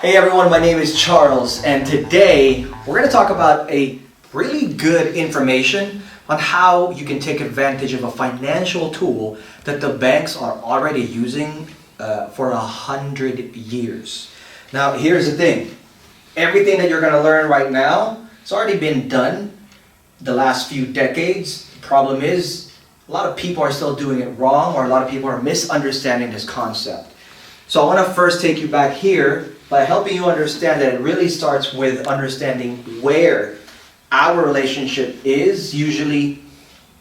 Hey everyone, my name is Charles, and today we're going to talk about a really good information on how you can take advantage of a financial tool that the banks are already using for 100 years. Now, here's the thing. Everything that you're going to learn right now, it's already been done the last few decades. The problem is, a lot of people are still doing it wrong, or a lot of people are misunderstanding this concept. So I want to first take you back here by helping you understand that it really starts with understanding where our relationship is usually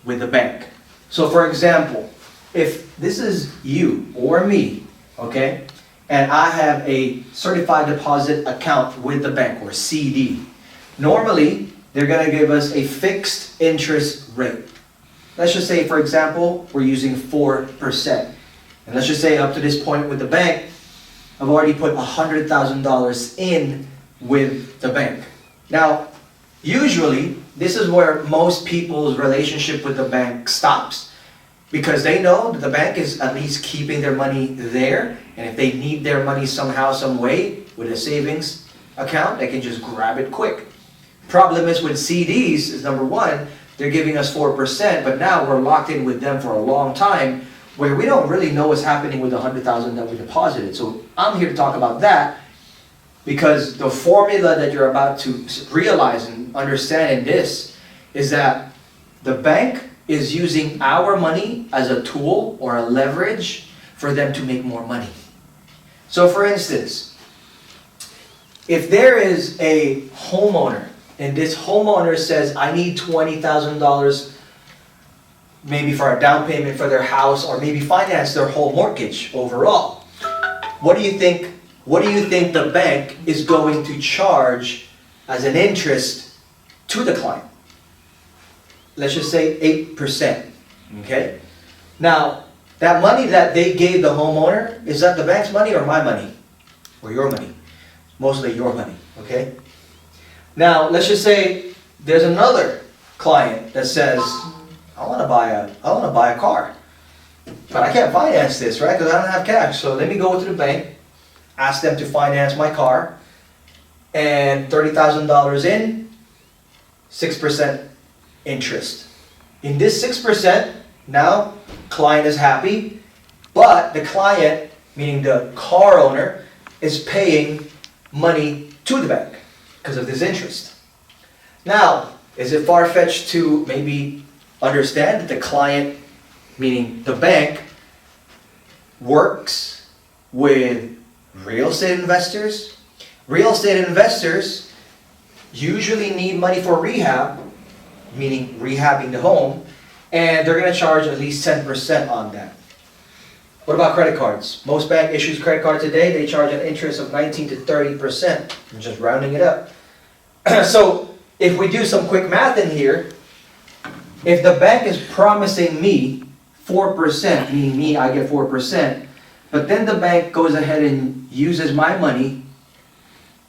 with the bank. So for example, if this is you or me, okay, and I have a certified deposit account with the bank, or CD, normally they're going to give us a fixed interest rate. Let's just say, for example, we're using 4%. And let's just say up to this point with the bank, I've already put $100,000 in with the bank. Now, usually, this is where most people's relationship with the bank stops, because they know that the bank is at least keeping their money there, and if they need their money somehow, some way, with a savings account, they can just grab it quick. Problem is with CDs is, number one, they're giving us 4%, but now we're locked in with them for a long time, where we don't really know what's happening with the $100,000 that we deposited. So I'm here to talk about that, because the formula that you're about to realize and understand in this is that the bank is using our money as a tool or a leverage for them to make more money. So for instance, if there is a homeowner, and this homeowner says, I need $20,000 maybe for a down payment for their house, or maybe finance their whole mortgage overall. What do you think the bank is going to charge as an interest to the client? Let's just say 8%, okay? Now, that money that they gave the homeowner, is that the bank's money or my money? Or your money? Mostly your money, okay? Now, let's just say there's another client that says, I want to buy a car, but I can't finance this, right? Because I don't have cash. So let me go to the bank, ask them to finance my car, and $30,000 in, 6% interest. In this 6%, now client is happy, but the client, meaning the car owner, is paying money to the bank because of this interest. Now, is it far-fetched to maybe understand that the client, meaning the bank, works with real estate investors? Real estate investors usually need money for rehab, meaning rehabbing the home, and they're going to charge at least 10% on that. What about credit cards? Most bank issues credit cards today, they charge an interest of 19 to 30%. I'm just rounding it up. So if we do some quick math in here, if the bank is promising me 4%, meaning me, I get 4%, but then the bank goes ahead and uses my money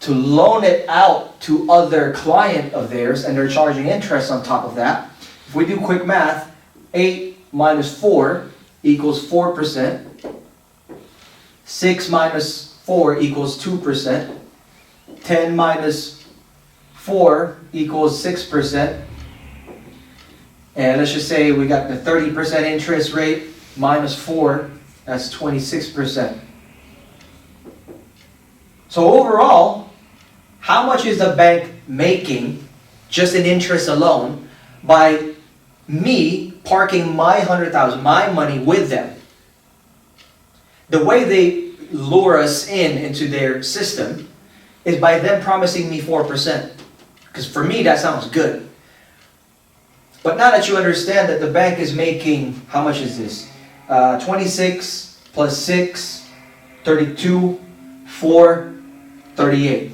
to loan it out to other client of theirs, and they're charging interest on top of that. If we do quick math, 8 minus 4 equals 4%. 6 minus 4 equals 2%. 10 minus 4 equals 6%. And let's just say we got the 30% interest rate minus 4, that's 26%. So overall, how much is the bank making just in interest alone by me parking my $100,000, my money, with them? The way they lure us into their system is by them promising me 4%. Because for me, that sounds good. But now that you understand that the bank is making, how much is this? 26 plus 6, 32, 4, 38.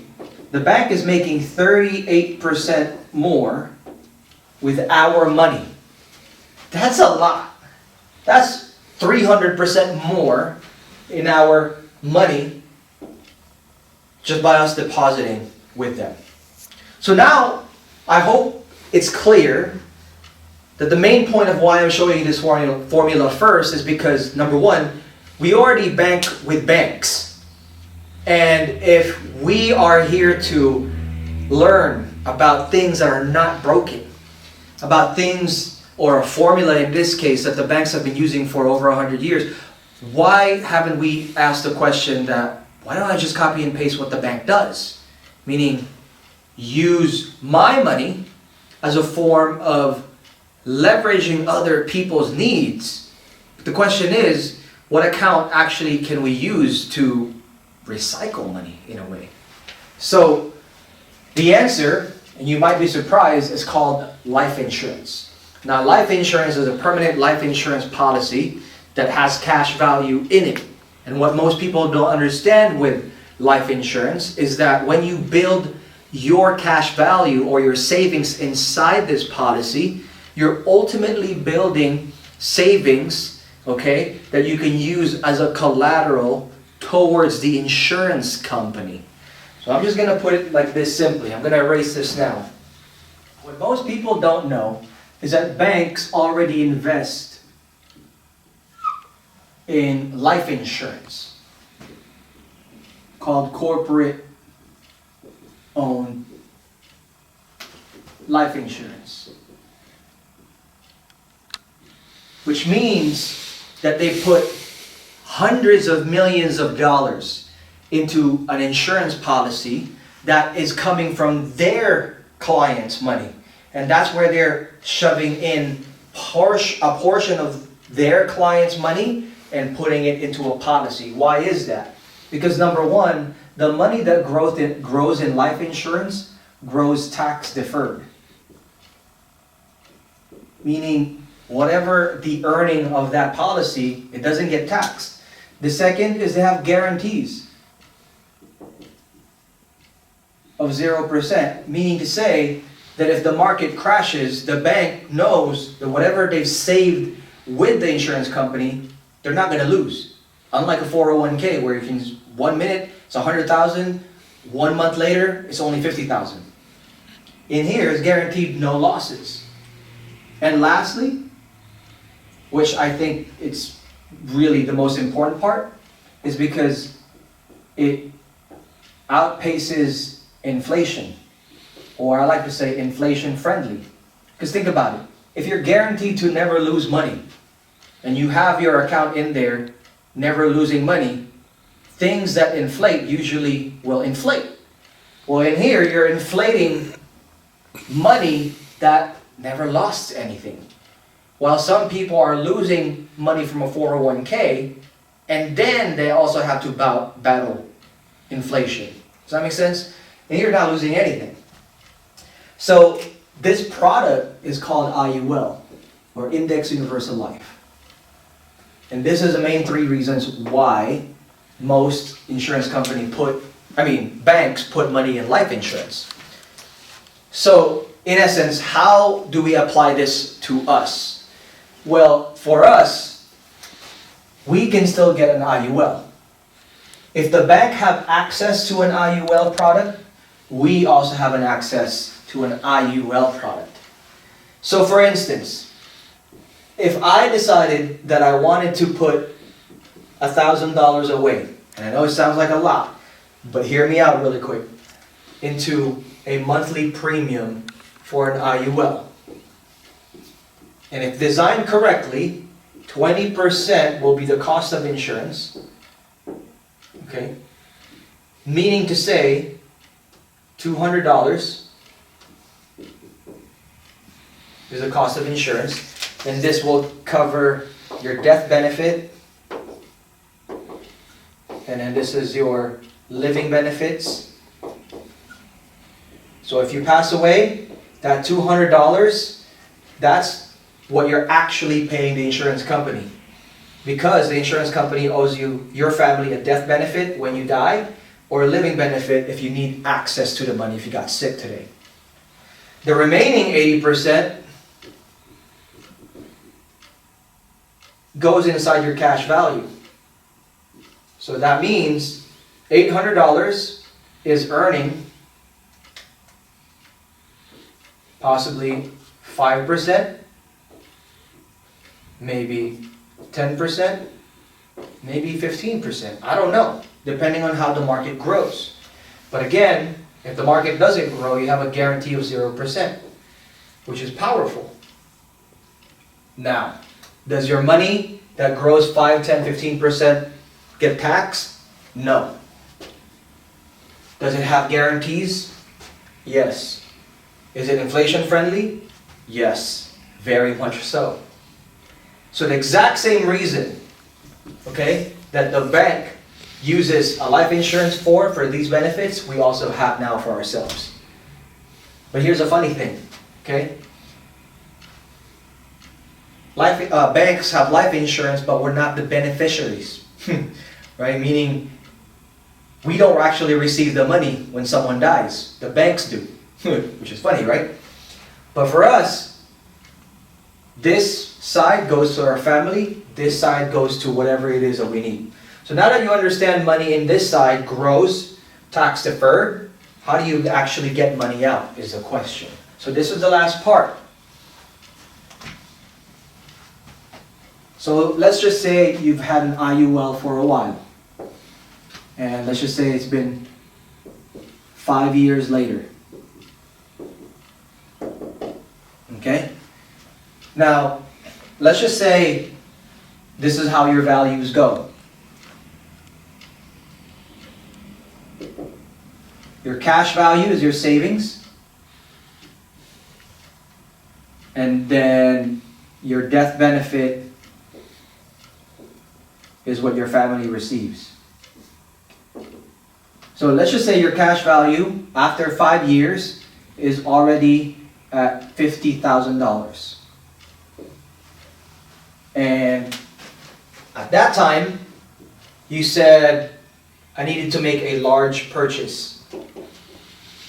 The bank is making 38% more with our money. That's a lot. That's 300% more in our money just by us depositing with them. So now, I hope it's clear that the main point of why I'm showing you this formula first is because, number one, we already bank with banks. And if we are here to learn about things that are not broken, about things or a formula in this case that the banks have been using for over 100 years, why haven't we asked the question that, why don't I just copy and paste what the bank does? Meaning, use my money as a form of leveraging other people's needs. The question is, what account actually can we use to recycle money in a way? So the answer, and you might be surprised, is called life insurance. Now, life insurance is a permanent life insurance policy that has cash value in it. And what most people don't understand with life insurance is that when you build your cash value or your savings inside this policy, you're ultimately building savings, okay, that you can use as a collateral towards the insurance company. So I'm just going to put it like this simply. I'm going to erase this now. What most people don't know is that banks already invest in life insurance called corporate owned life insurance, which means that they put hundreds of millions of dollars into an insurance policy that is coming from their clients' money. And that's where they're shoving in a portion of their clients' money and putting it into a policy. Why is that? Because number one, the money that grows in life insurance grows tax deferred. Meaning, whatever the earning of that policy, it doesn't get taxed. The second is they have guarantees of 0%, meaning to say that if the market crashes, the bank knows that whatever they've saved with the insurance company, they're not going to lose. Unlike a 401k where you can, 1 minute it's 100,000, 1 month later it's only 50,000. In here it's guaranteed no losses. And lastly, which I think it's really the most important part, is because it outpaces inflation. Or I like to say inflation friendly. Because think about it. If you're guaranteed to never lose money, and you have your account in there never losing money, things that inflate usually will inflate. Well, in here you're inflating money that never lost anything. While some people are losing money from a 401k, and then they also have to battle inflation. Does that make sense? And you're not losing anything. So this product is called IUL, or Index Universal Life. And this is the main 3 reasons why most banks put money in life insurance. So, in essence, how do we apply this to us? Well, for us, we can still get an IUL. If the bank have access to an IUL product, we also have an access to an IUL product. So for instance, if I decided that I wanted to put $1,000 away, and I know it sounds like a lot, but hear me out really quick, into a monthly premium for an IUL. And if designed correctly, 20% will be the cost of insurance. Okay? Meaning to say, $200 is the cost of insurance, and this will cover your death benefit, and then this is your living benefits. So if you pass away, that $200, that's what you're actually paying the insurance company. Because the insurance company owes your family a death benefit when you die, or a living benefit if you need access to the money if you got sick today. The remaining 80% goes inside your cash value. So that means $800 is earning possibly 5%, maybe 10%, maybe 15%. I don't know. depending on how the market grows. But again, if the market doesn't grow, you have a guarantee of 0%, which is powerful. Now, does your money that grows 5, 10, 15% get taxed? No. Does it have guarantees? Yes. Is it inflation friendly? Yes, very much so. So the exact same reason, okay, that the bank uses a life insurance for these benefits, we also have now for ourselves. But here's a funny thing, okay? Banks have life insurance, but we're not the beneficiaries, right? Meaning, we don't actually receive the money when someone dies. The banks do, which is funny, right? But for us, this side goes to our family, this side goes to whatever it is that we need. So now that you understand money in this side grows, tax deferred, how do you actually get money out is the question. So this is the last part. So let's just say you've had an IUL for a while. And let's just say it's been 5 years later. Okay? Now, let's just say this is how your values go. Your cash value is your savings. And then your death benefit is what your family receives. So let's just say your cash value after 5 years is already at $50,000. And at that time, you said, I needed to make a large purchase.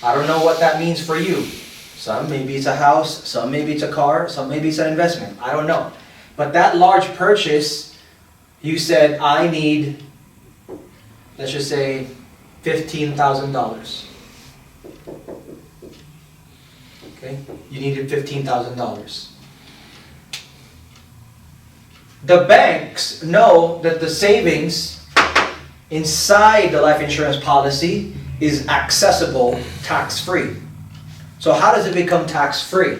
I don't know what that means for you. Some maybe it's a house, some maybe it's a car, some maybe it's an investment. I don't know. But that large purchase, you said, I need, let's just say, $15,000. Okay? You needed $15,000. The banks know that the savings inside the life insurance policy is accessible tax-free. So how does it become tax-free?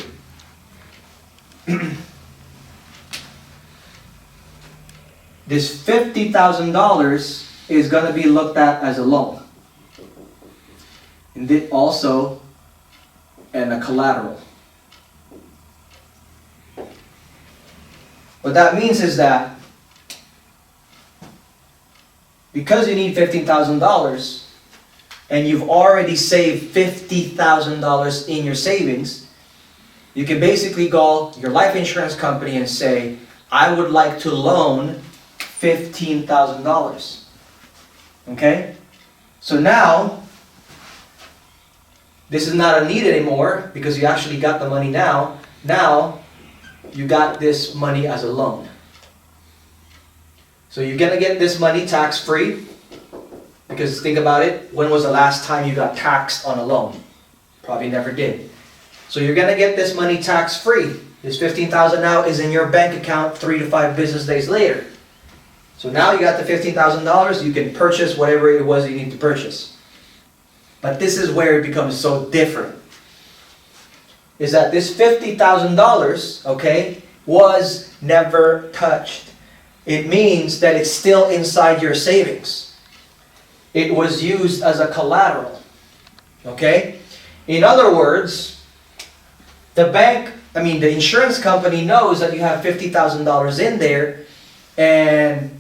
This $50,000 is going to be looked at as a loan. And it also and a collateral. What that means is that because you need $15,000 and you've already saved $50,000 in your savings, you can basically call your life insurance company and say, I would like to loan $15,000. Okay? So now, this is not a need anymore because you actually got the money now. Now, you got this money as a loan. So you're going to get this money tax-free because think about it, when was the last time you got taxed on a loan? Probably never did. So you're going to get this money tax-free. This $15,000 now is in your bank account 3 to 5 business days later. So now you got the $15,000, you can purchase whatever it was you need to purchase. But this is where it becomes so different. Is that this $50,000, okay, was never touched. It means that it's still inside your savings. It was used as a collateral. Okay? In other words, the insurance company knows that you have $50,000 in there and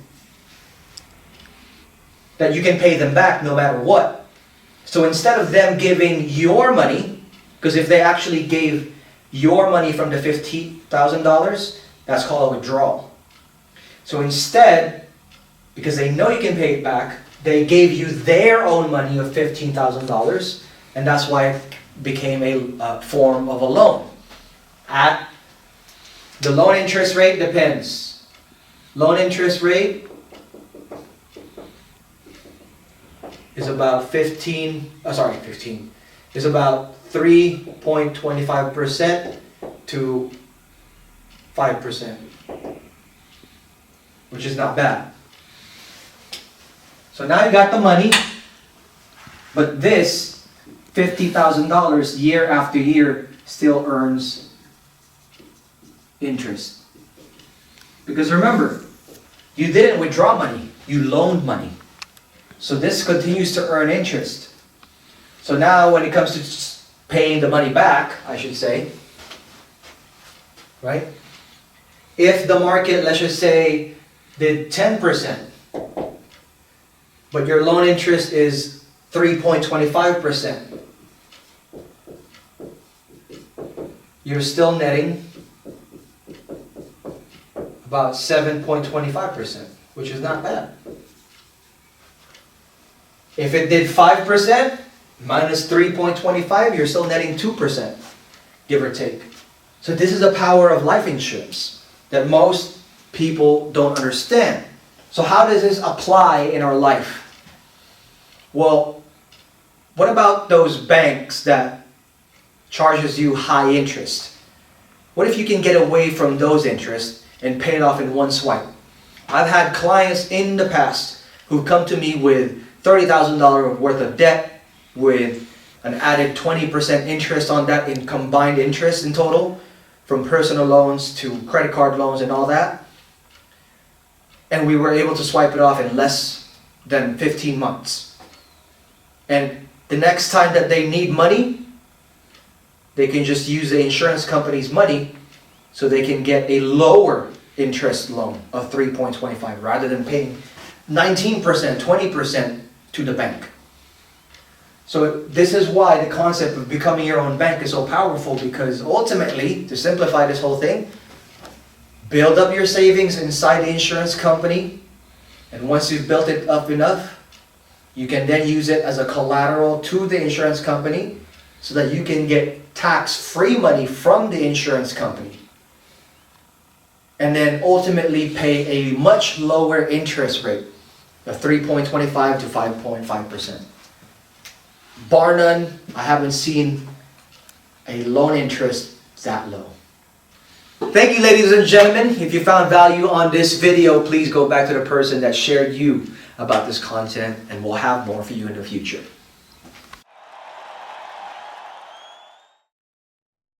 that you can pay them back no matter what. So instead of them giving your money, because if they actually gave your money from the $50,000, that's called a withdrawal. So instead, because they know you can pay it back, they gave you their own money of $15,000, and that's why it became a form of a loan. The loan interest rate depends. Loan interest rate is about is about 3.25% to 5%, which is not bad. So now you got the money, but this $50,000 year after year still earns interest. Because remember, you didn't withdraw money, you loaned money. So this continues to earn interest. So now when it comes to paying the money back, I should say, right? If the market, let's just say, did 10%, but your loan interest is 3.25%, you're still netting about 7.25%, which is not bad. If it did 5% minus 3.25, you're still netting 2%, give or take. So this is the power of life insurance that most people don't understand. So how does this apply in our life? Well, what about those banks that charges you high interest? What if you can get away from those interests and pay it off in one swipe? I've had clients in the past who come to me with $30,000 worth of debt with an added 20% interest on that in combined interest in total, from personal loans to credit card loans and all that. And we were able to swipe it off in less than 15 months. And the next time that they need money, they can just use the insurance company's money so they can get a lower interest loan of 3.25 rather than paying 19%, 20% to the bank. So this is why the concept of becoming your own bank is so powerful, because ultimately, to simplify this whole thing, build up your savings inside the insurance company, and once you've built it up enough, you can then use it as a collateral to the insurance company so that you can get tax-free money from the insurance company. And then ultimately pay a much lower interest rate of 3.25 to 5.5%. Bar none, I haven't seen a loan interest that low. Thank you, ladies and gentlemen. If you found value on this video, please go back to the person that shared you about this content, and we'll have more for you in the future.